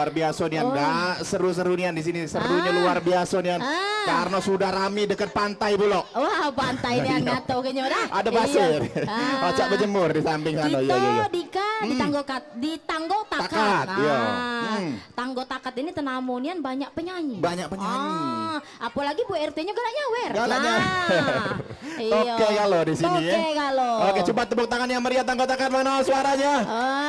luar biasa nih Anda. Seru-seru nih di sini. Serunya luar biasa nih. Karena sudah rame dekat pantai Bulog. Wah, pantai ini Iya. nggak tahu kayaknya udah. Ada pasir. Ocak berjemur di samping sana. Kita Iya, iya, iya. Dika di Tanggo Takat. Takat, iya. Tanggo Takat ini tenamunian banyak penyanyi. Banyak penyanyi. Apalagi Bu RT-nya galak nyawer. Galak nyawer. Iya. Oke kalau di sini ya. Oke kalau. Oke, coba tepuk tangan yang meriah Tanggo Takat mana suaranya?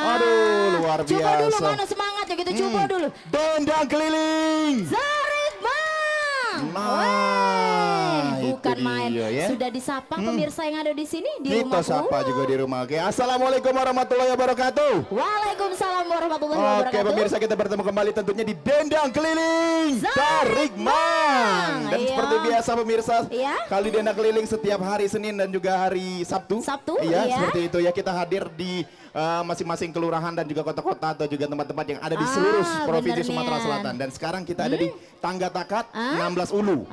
Aduh, luar biasa. Coba dulu mana semangatnya gitu, coba dulu. Dendang keliling. Zarit Bang. Nah, Bukan itu main. dia, ya. Sudah disapa pemirsa yang ada di sini di Kita rumahku. sapa juga di rumah. Oke, assalamualaikum warahmatullahi wabarakatuh. Waalaikumsalam warahmatullahi Oke, wabarakatuh. pemirsa kita bertemu kembali tentunya di Dendang Keliling Zarik Mang. Dan Iya. seperti biasa pemirsa, Iya. kali Dendang Keliling setiap hari Senin dan juga hari Sabtu. Sabtu, Iya, iya. seperti itu ya, kita hadir di masing-masing kelurahan dan juga kota-kota atau juga tempat-tempat yang ada di seluruh provinsi bener, Sumatera Nen. Selatan. Dan sekarang kita ada di Tangga Takat 16 Ulu.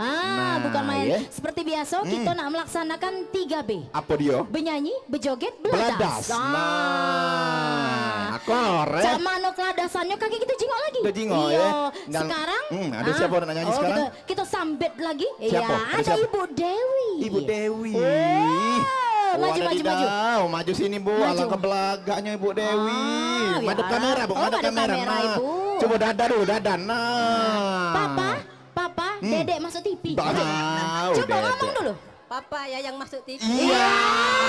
Bukan main. ya. Seperti biasa kita nak melaksanakan 3B. Apa dia? Benyanyi, bejoget, Beladas. beladas. Nah, akor ya. Cak mano keladasannya kaki kita jingok lagi. Udah jingok, iya. ya. Dan- Sekarang ada siapa orang nyanyi sekarang? Kita sambet lagi. Siapa? Iya, Ada ada siapa? Ibu Dewi. Ibu Dewi. Maju, maju, maju. Maju sini Bu, Maju. alangkah belagaknya Ibu Dewi. Madep ya. kamera Bu, madep Madep kamera. kamera, Nah, Ibu. coba dadah dulu, dadah. Nah. Papa, Dedek masuk TV. Tahu, Coba Dedek. ngomong dulu. Papa ya yang masuk TV. Iya.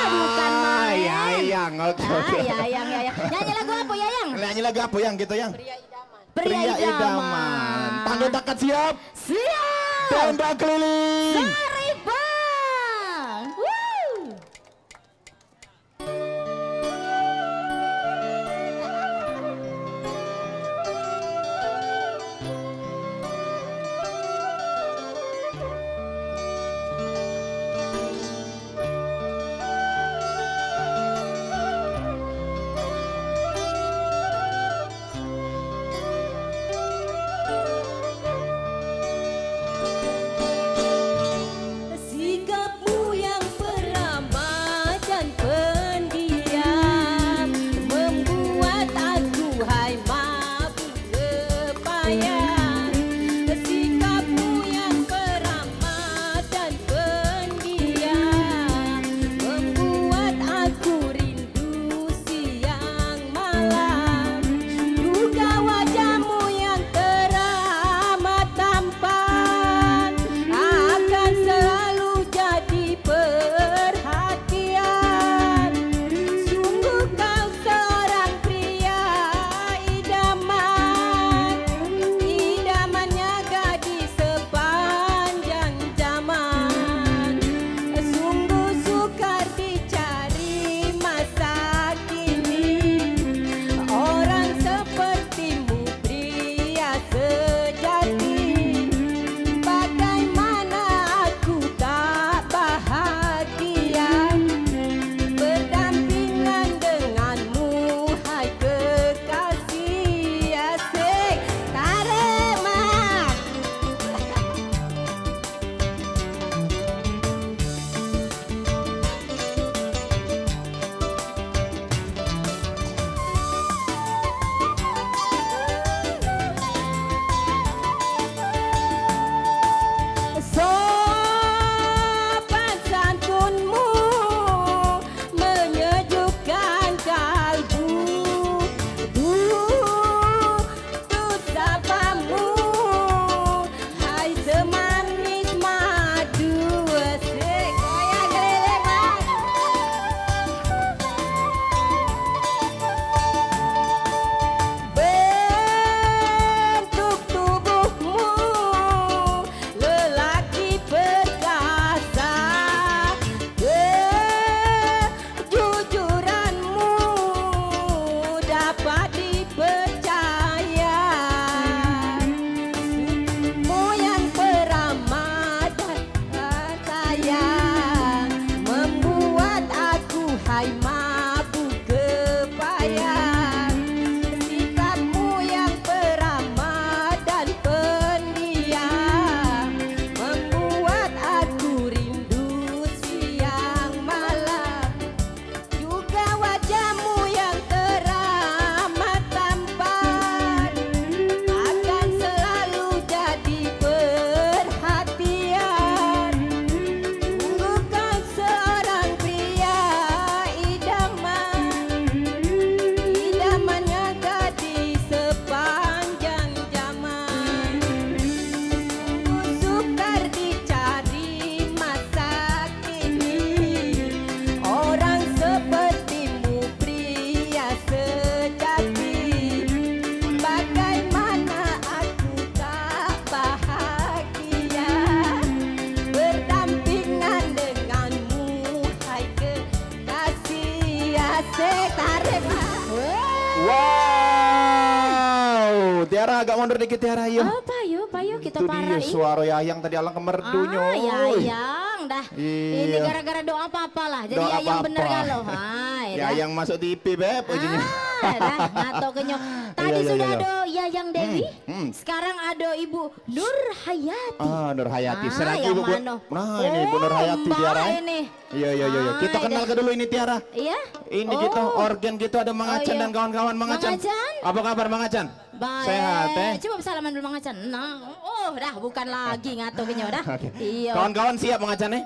bukan main. Yayang, oke. oke. Yayang. Nyanyi lagu apa, Yayang? Nyanyi lagu apa yang gitu yang? Pria idaman. Pria idaman. Tangga Takat siap. Siap. Dendang keliling. Zarit Bang. Woo. Tiara agak mundur dikit Tiara, yuk. Oh, payo kita Itu dia parah. suara Yayang tadi alang kemerdunya. Yayang dah. Iya. Ini gara-gara doa apa-apalah. Jadi Doa Yayang apa-apa. bener galau. Dah. Yayang masuk TV Beb ujungnya. Dah, ngato kenyok. Tadi Iya, sudah iya. ada Yayang Dewi. hmm. Sekarang ada Ibu Nur Hayati. Nur Hayati. Ah, Selagi yang Ibu mana? Nah, ini Ibu Nur Hayati Mbak Tiara. ini. Iya. Kita Ah, kenal ke dulu ini Tiara. Iya? Ini gitu organ gitu ada Mang Acan iya. dan kawan-kawan Mang Acan. Mang Acan? Apa kabar Mang Acan? Baik. Sehat Coba salaman dulu Mang Acan. Nah, dah bukan lagi ngato kenyok dah. Oke. Iya. Kawan-kawan siap Mang Acan nih?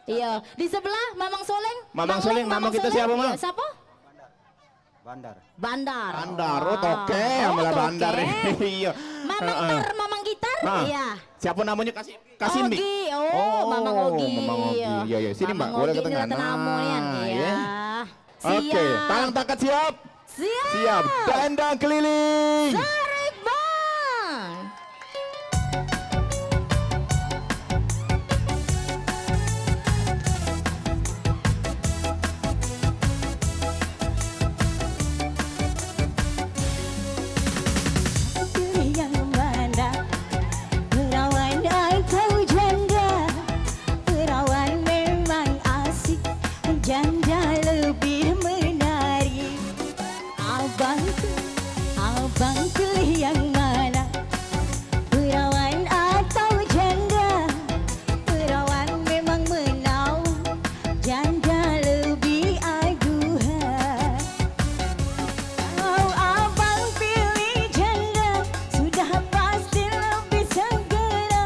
Iya. Di sebelah Mamang Soleng. Mamang Soleng, nama kita siapa, Mang? Iya, siapa? Bandar. Bandar. Bandar, oh toke, Oh, amalah toke. Bandar. Iya. Mamang Tar, Mamang Gitar. Nah, Iya. siapa namanya kasih Mik? Ogi. Oh, Mamang Ogi. Mamang Ogi. Iya. Sini Mbak, Mamang boleh Ogi ke tengah. ini tenamu Nian. Iya. Oke, Siap. tangan takat siap. Siap. Dandang keliling. Tarik bang. Yang mana perawan atau janda? Perawan memang asik, janda lebih menarik. Abang pilih yang mana? Perawan atau janda? Perawan memang menawan, janda lebih aduhan. Kalau abang pilih janda, sudah pasti lebih segera,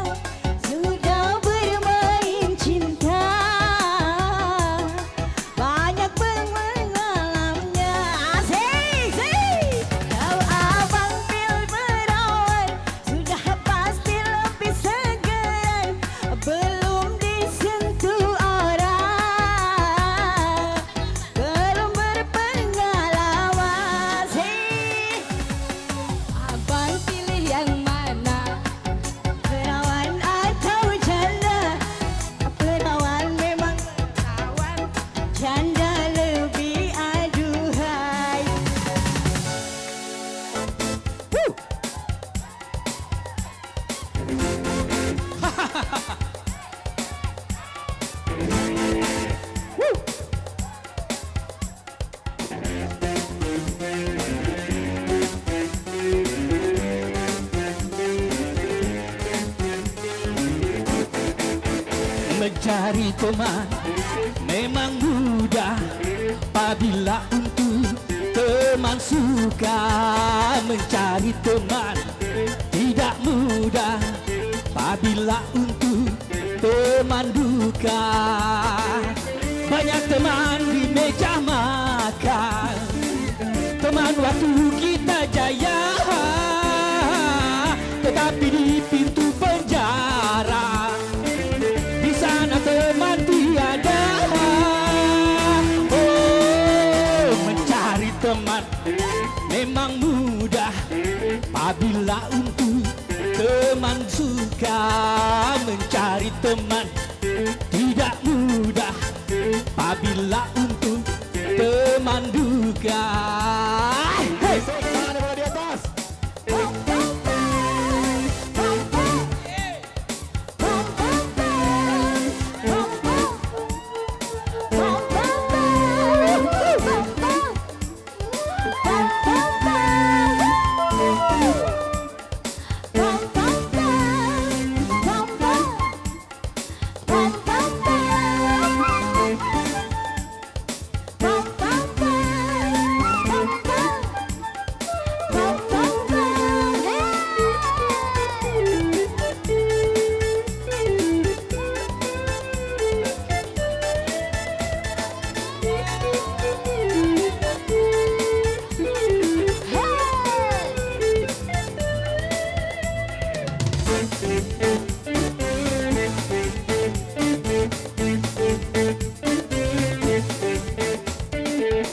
sudah bermain cinta, banyak pengalamannya. Asik. Kalau abang pilih perawan, sudah pasti lebih segera, belum disentuh orang, belum berpengalaman. Abang pilih yang mana? Perawan atau janda? Perawan memang perawan, janda lebih aduhai. Mencari teman memang mudah apabila untuk teman suka. Mencari teman tidak mudah apabila untuk teman duka. Banyak teman di meja makan, teman waktu kita jaya, tetapi di pintu penjara di sana teman tiada. Oh, mencari teman memang mudah apabila untuk teman suka. Mencari teman tidak mudah apabila untuk teman duka. Hey! Tangan bola di atas.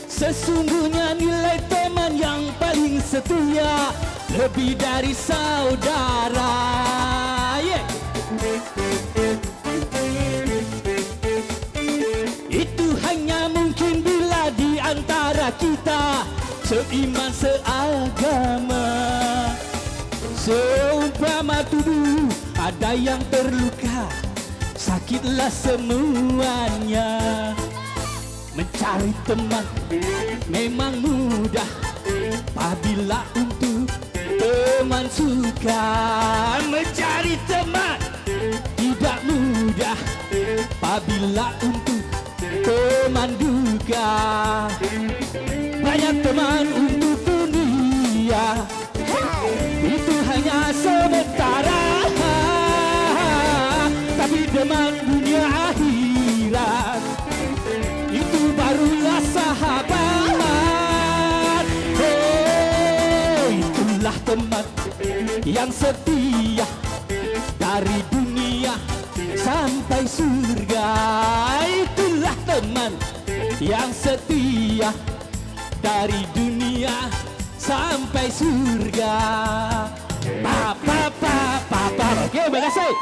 Sesungguhnya nilai teman yang paling setia lebih dari saudara. Yeah. Itu hanya mungkin bila di antara kita seiman seagama. yang terluka, sakitlah semuanya. Mencari teman memang mudah apabila untuk teman suka. Mencari teman tidak mudah apabila untuk teman duka. Banyak teman untuk dunia, itu hanya sementara, tapi teman dunia akhirat itu barulah sahabat. Oh, itulah teman yang setia dari dunia sampai surga. Itulah teman yang setia dari dunia sampai surga. Pa. Oke, makasih.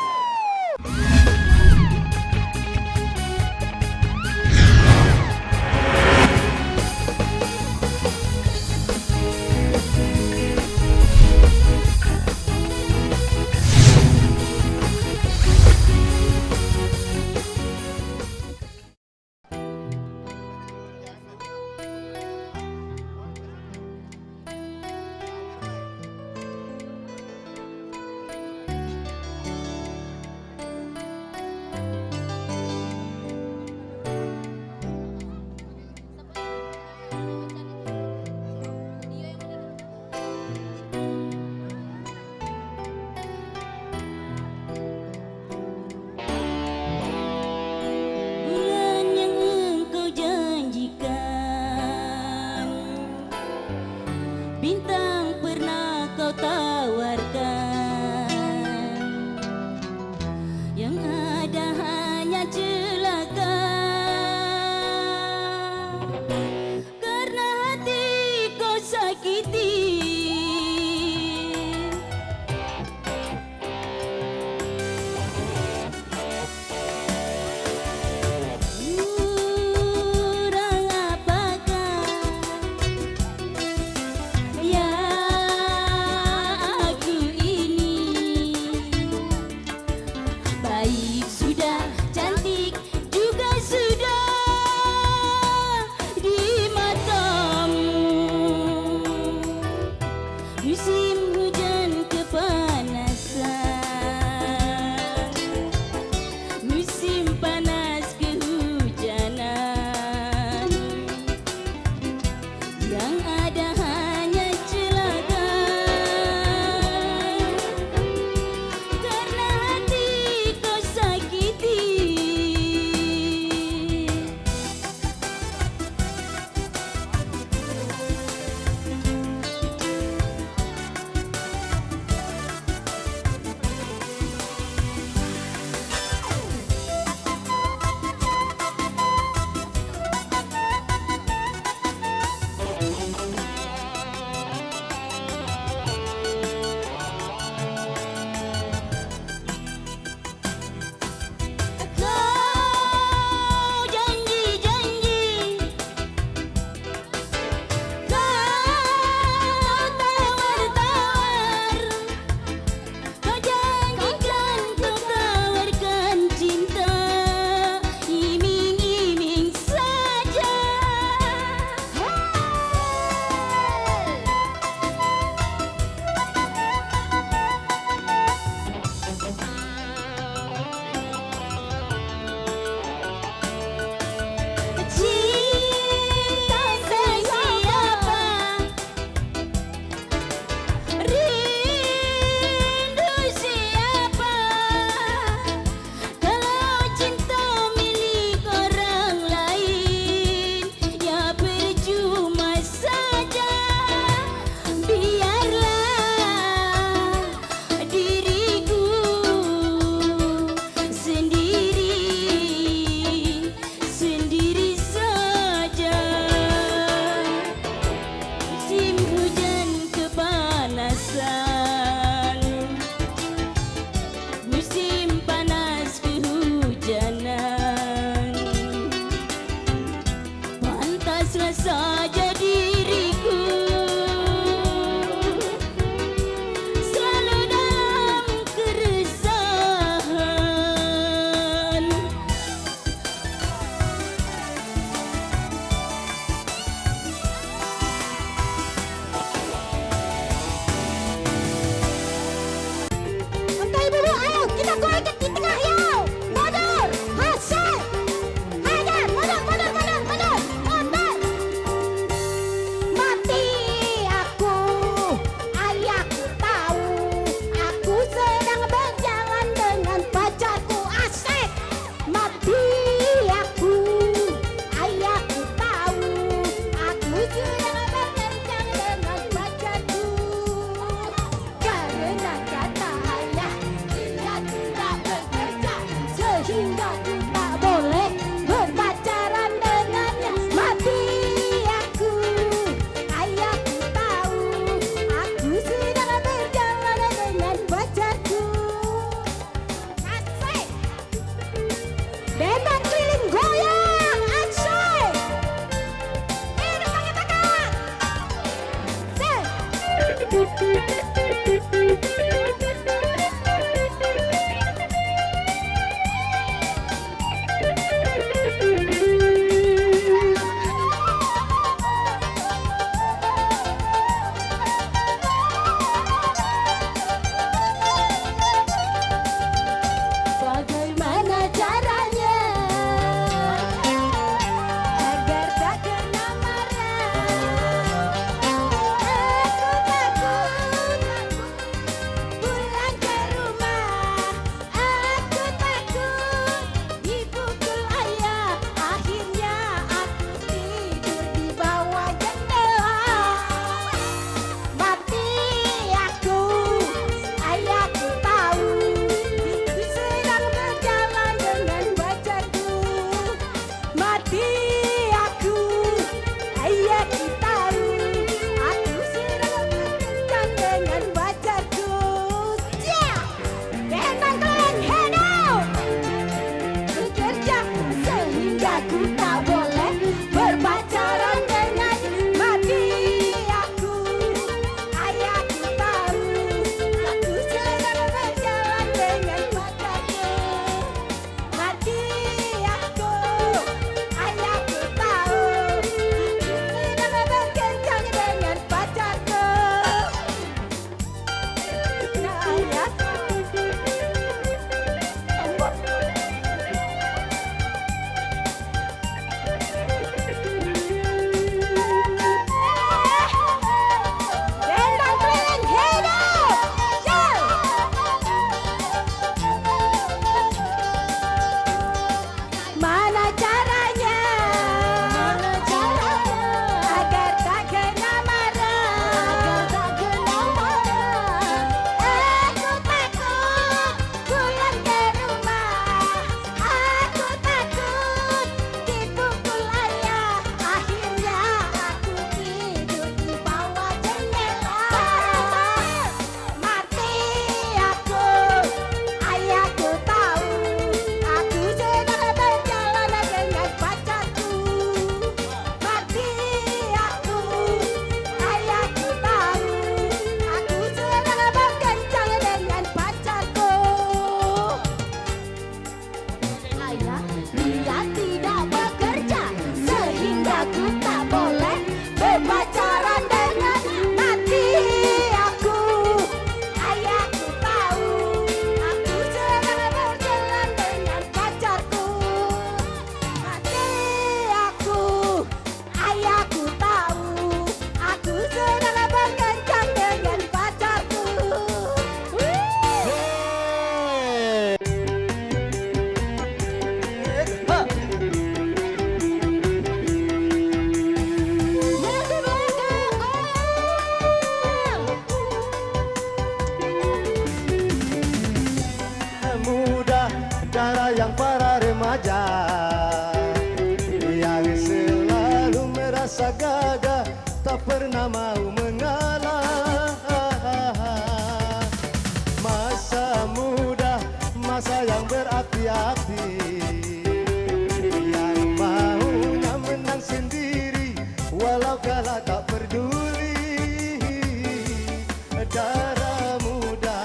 darah muda.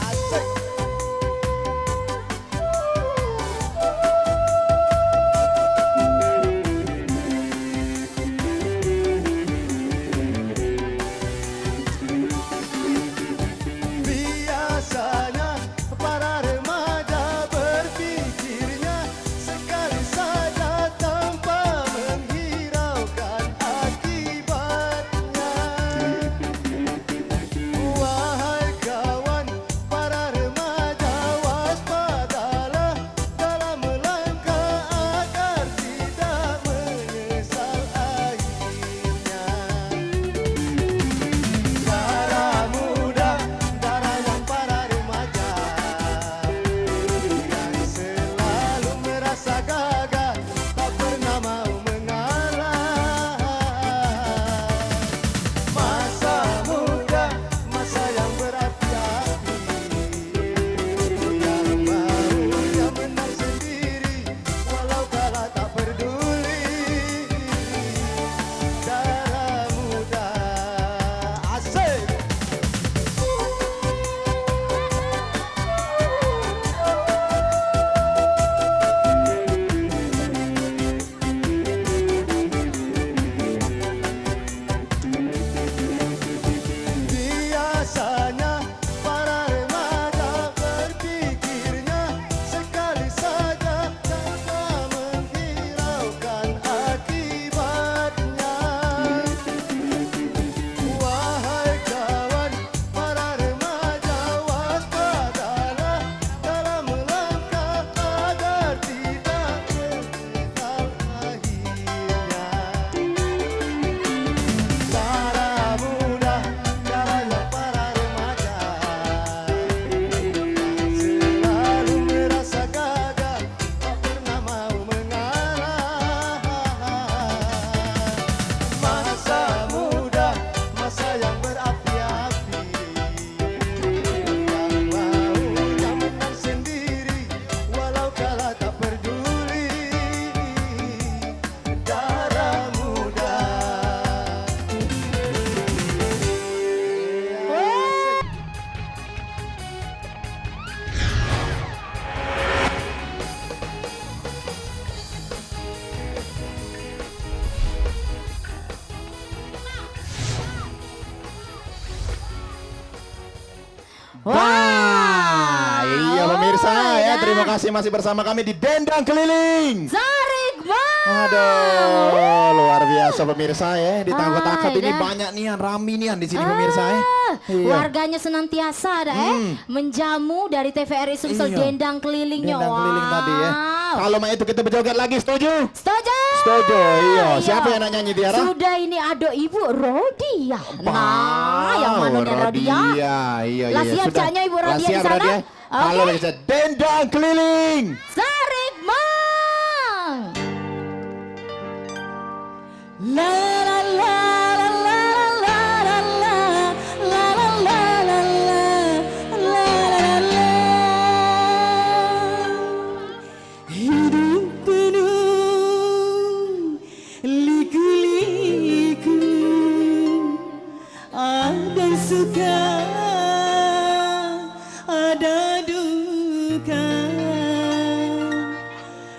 Asik. Biasanya para remaja berpikirnya sekali saja tanpa menghiraukan akibatnya. Wahai kawan, para remaja waspadalah dalam melangkah agar tidak menyesal akhirnya. Darah muda, darah yang para remaja yang selalu merasa gagah, tak pernah mau mengalah. Masa muda, masa yang berapi-api, yang maunya menang sendiri, walau kalah tak peduli. Darah muda, asik. Biasanya para remaja berpikirnya sekali saja tanpa menghiraukan akibatnya. Wahai kawan, para remaja waspadalah dalam melangkah agar tidak menyesal akhirnya. Darah muda, darahnya para remaja selalu merasa gagah, tak pernah mau mengalah. Masa muda, masa yang berapi-api, yang maunya menang sendiri, walau kalah tak peduli. Darah muda. Wah, iya pemirsa ya, terima kasih masih bersama kami di Dendang Keliling. Tarik bang. Aduh, luar biasa pemirsa ya. Di tangkap-tangkap ini dah. banyak nian, rami nian di sini pemirsa ya. Iya. Warganya senantiasa ada menjamu dari TVRI Sumsel Iya. Dendang Kelilingnya. Dendang keliling tadi ya. Kalau mau itu kita berjoget lagi, setuju? Setuju. Setuju, iya. Siapa yang nak nyanyi Tiara? Sudah ini ada Ibu Rodia. Nah, Wow, yang mananya Rodia. Iya, Lah siap sudah. caknya Ibu Lah Rodia di siap, sana? Rodia. Halo Oke. pemirsa, Dendang Keliling. Tarik bang. La la la la la la la la la la la la la la la. Hidup penuh liku-liku, ada suka, ada duka.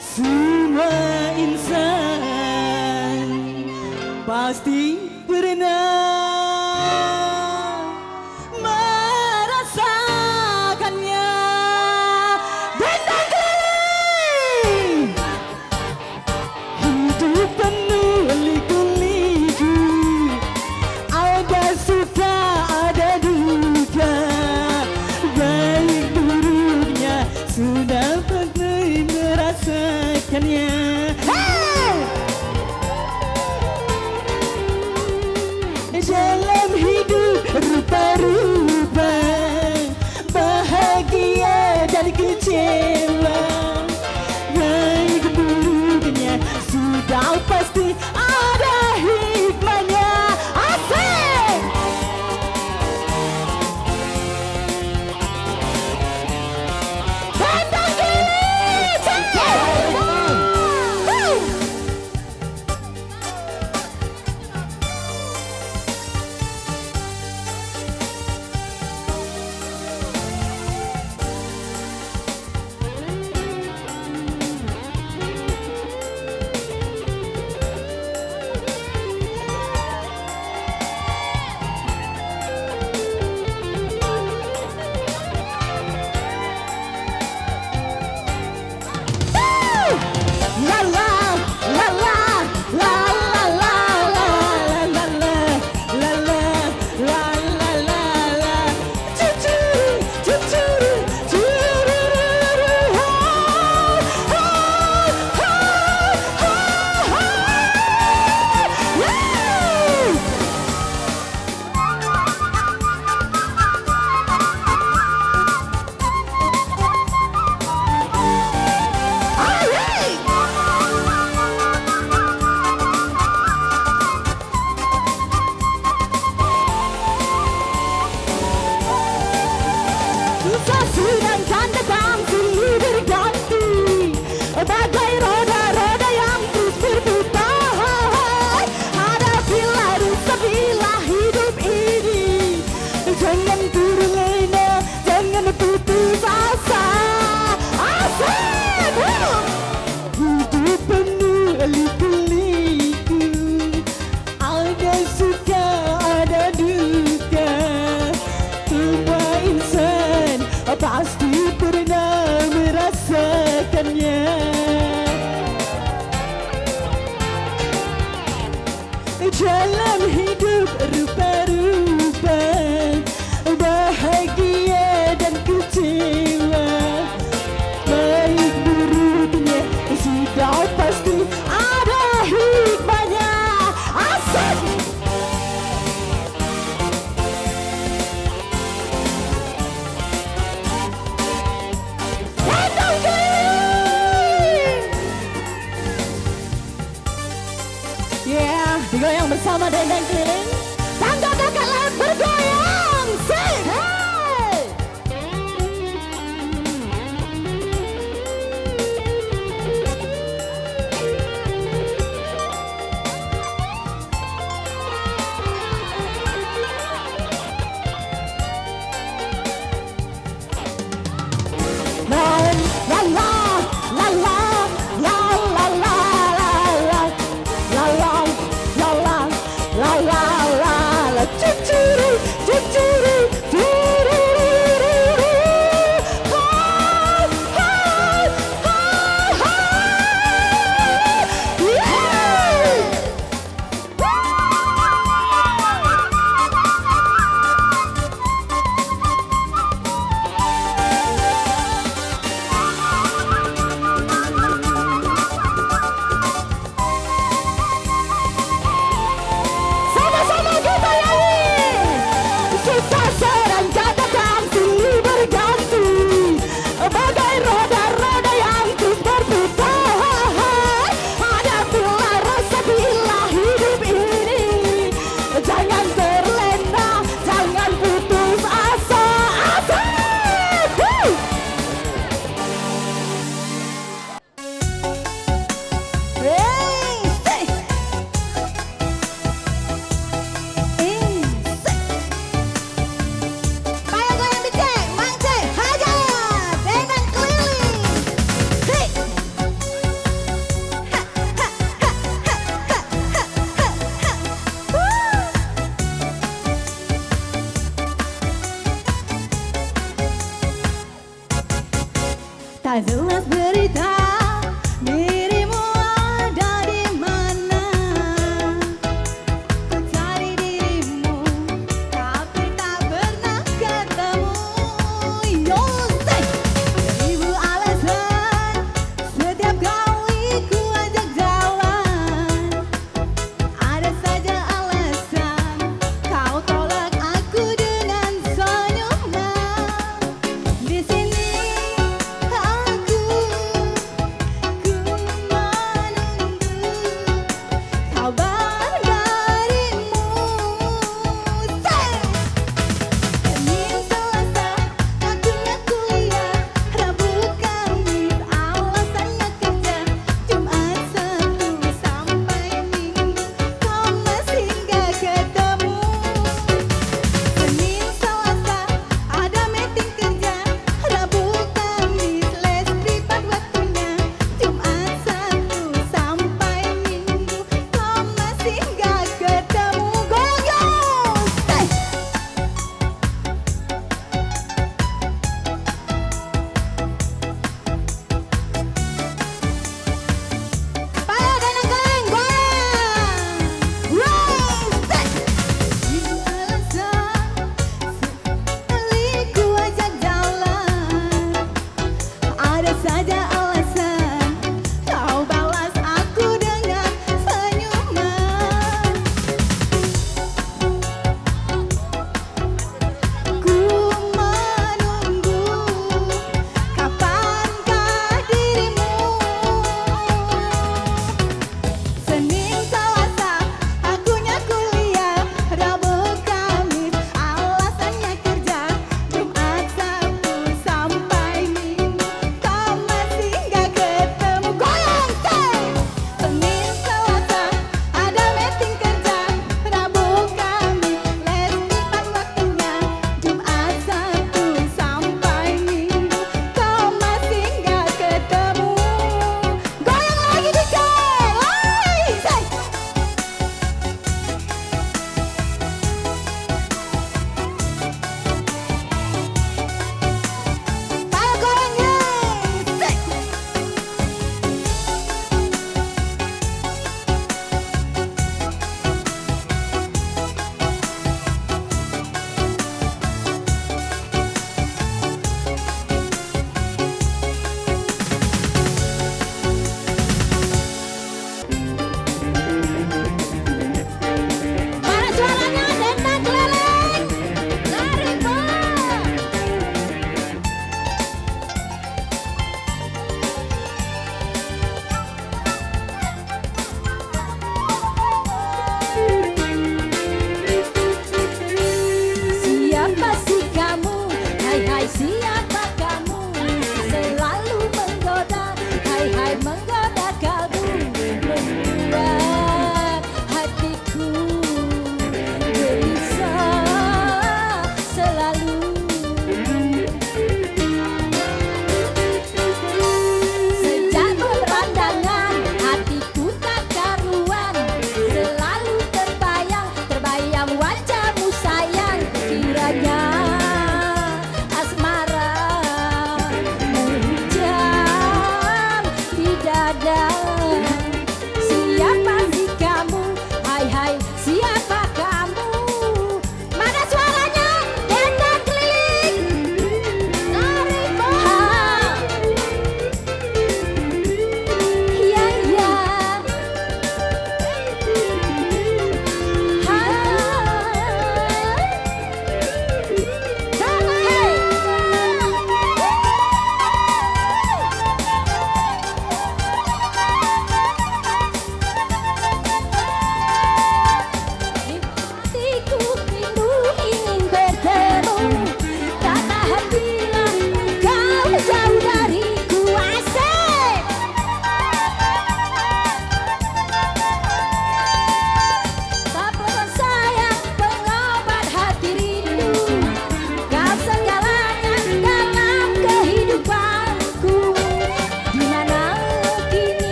Semua insan pasti pernah merasakannya. Dendang keliling, hidup penuh liku-liku, ada suka, ada duka, baik buruknya sudah pernah merasakannya. Hey! tak jelas berita dirimu ada di mana. Ku cari dirimu tapi tak pernah ketemu. Yontek, seribu alasan setiap kali ku ajak jalan. Ada saja alasan kau tolak aku dengan senyuman. Di sini aku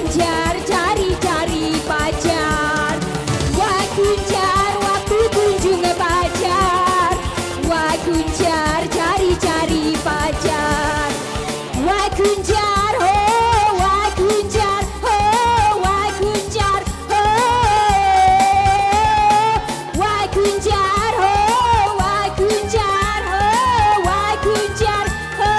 kuncar cari-cari pacar. Wah kuncar waktu kunjung pacar. Wah kuncar cari-cari pacar. Wah kuncar ho, wah kuncar ho, wah kuncar ho. Wah kuncar ho, wah kuncar ho, wah kuncar ho.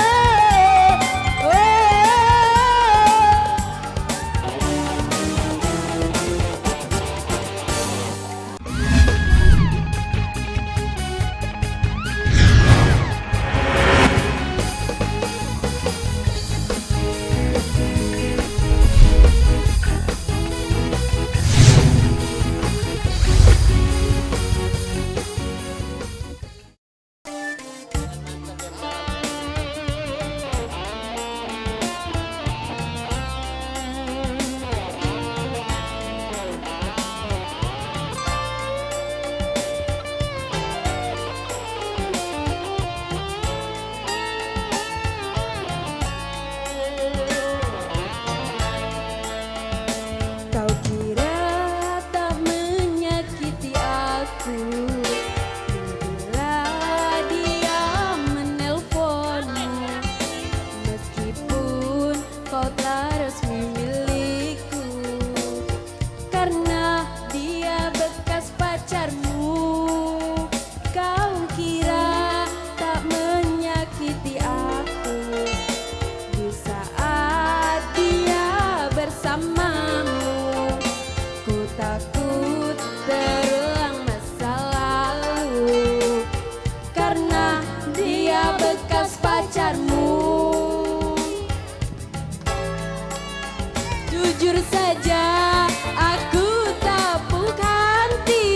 Kau kira tak menyakiti aku bila dia menelponmu, meskipun kau telah resmi milikku, karena dia bekas pacarmu. Kau kira tak menyakiti aku di saat dia bersamamu. Ku takut terulang masa lalu karena dia bekas pacarmu. Jujur saja aku tak puas hati,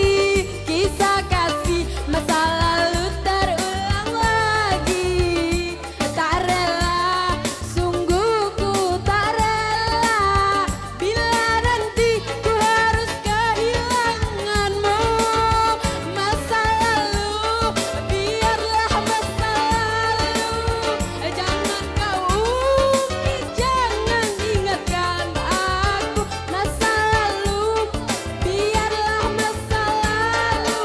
kisah kasih masa lalu terulang lagi. Tak rela, sungguh ku tak rela bila nanti ku harus kehilanganmu. Masa lalu biarlah masa lalu, jangan kau ungkit, jangan ingatkan aku. Masa lalu biarlah masa lalu,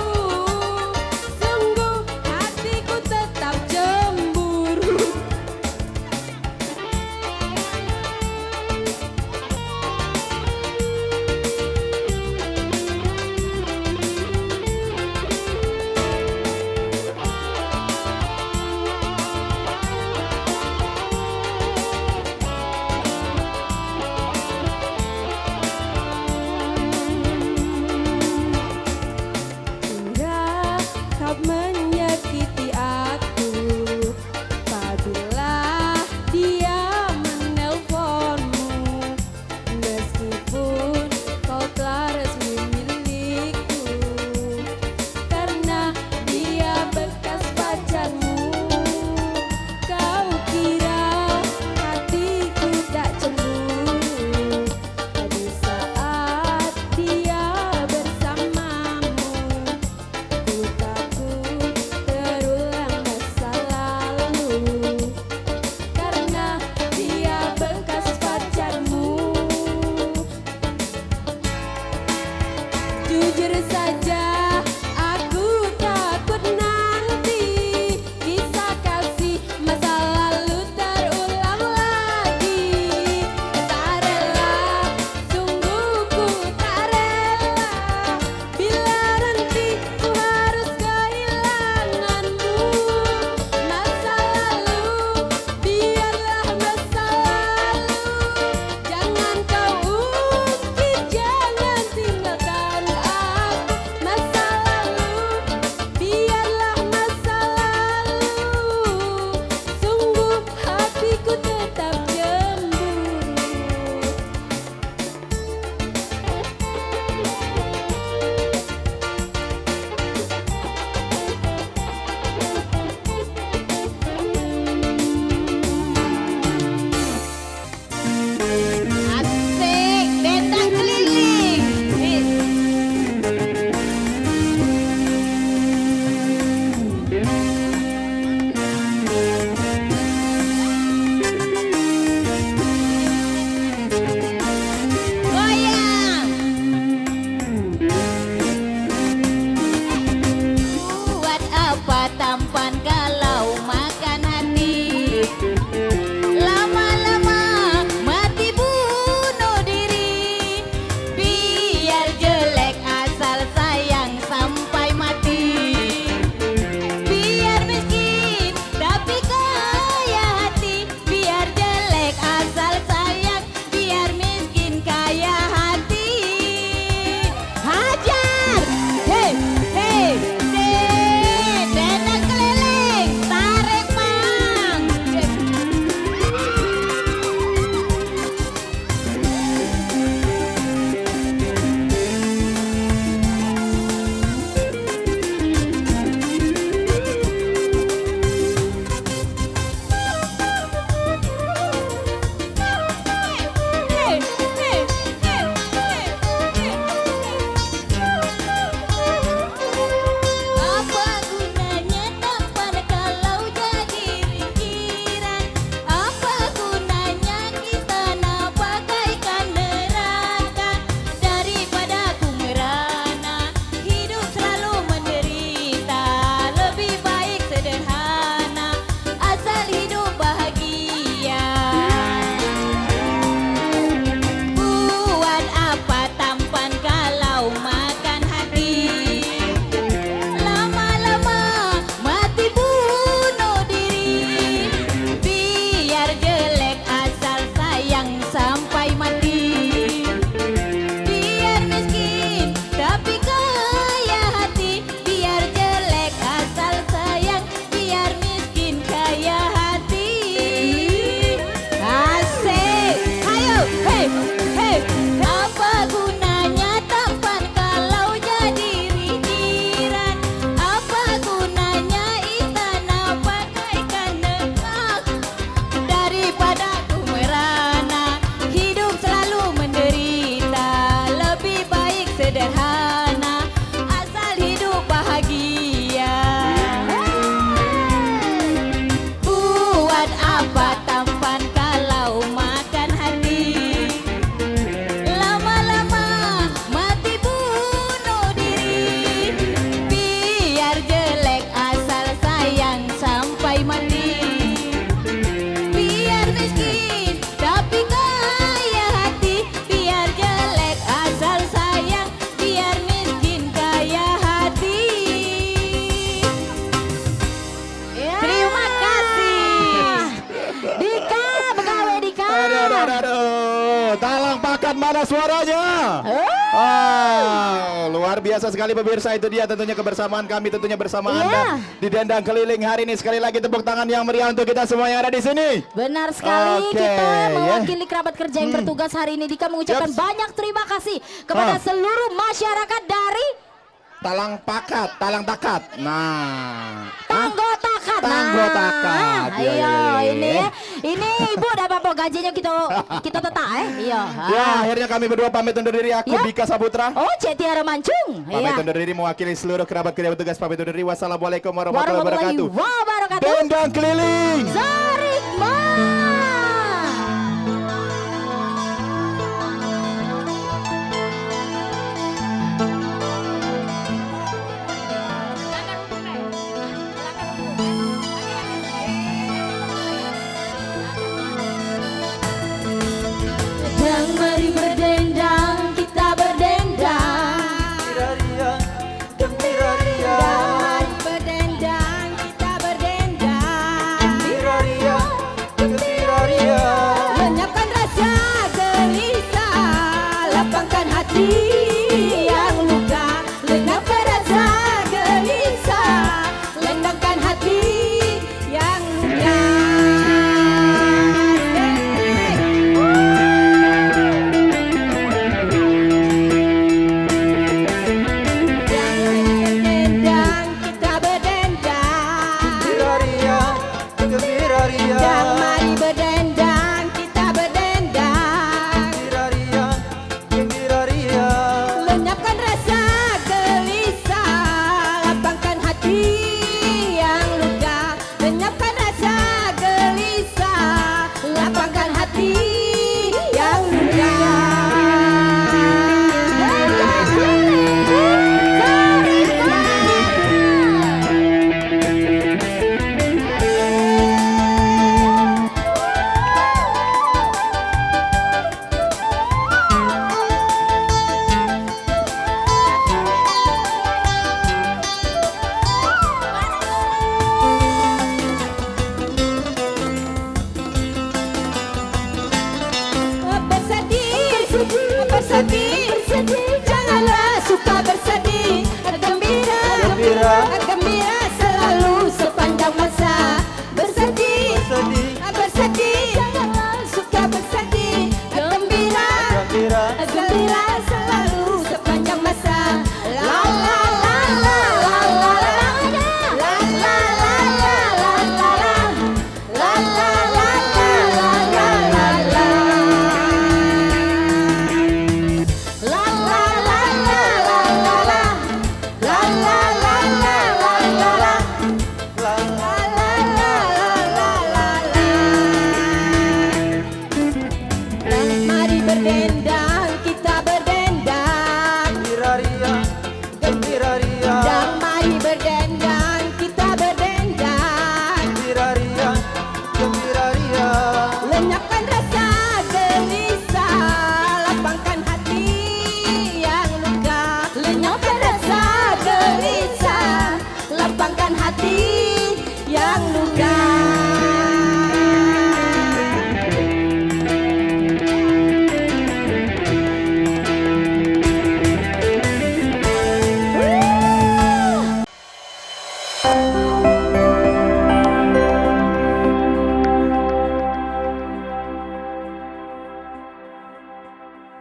sungguh hatiku tetap cemburu. Kira kau menyakiti aku apabila dia menelponmu, meskipun kau telah resmi milikku, karena dia bekas pacarmu. Kau kira hatiku tak cemburu di saat dia bersamamu. Ku takut terulang masa lalu karena dia bekas pacarmu. Jujur saja aku takut nanti kisah kasih masa lalu terulang lagi. Tak rela, sungguh ku tak rela bila nanti ku harus kehilanganmu. Masa lalu biarlah masa lalu, jangan kau ungkit, jangan tinggalkan aku. mana suaranya? Luar biasa sekali pemirsa, itu dia tentunya kebersamaan kami, tentunya bersama Anda di Dendang Keliling hari ini. Sekali lagi tepuk tangan yang meriah untuk kita semua yang ada di sini. Benar sekali, Oke, kita ya. mewakili kerabat kerja yang bertugas hari ini. Dika mengucapkan Yaps. banyak terima kasih kepada seluruh masyarakat dari Talang Pakat, Talang Takat. Nah, Tanggo Takat. Tanggo Takat. Iya, Iya, iya, iya. ini Ibu udah apa gajinya kita tetap Iya. ya akhirnya kami berdua pamit undur diri. Aku Ya. Dika Saputra. Oh, Cek Tiara Mancung. Pamit Iya. undur diri mewakili seluruh kerabat kerja petugas. Pamit undur diri. Wassalamualaikum warahmatullahi Warahmatullahi wabarakatuh. wabarakatuh. Dendang Keliling. Sarikma. Dan mari berdendang, kita berdendang. Gembira ria, Mari berdendang, kita berdendang. gembira ria, gembira ria. Lenyapkan rasa gelisah, lapangkan hati.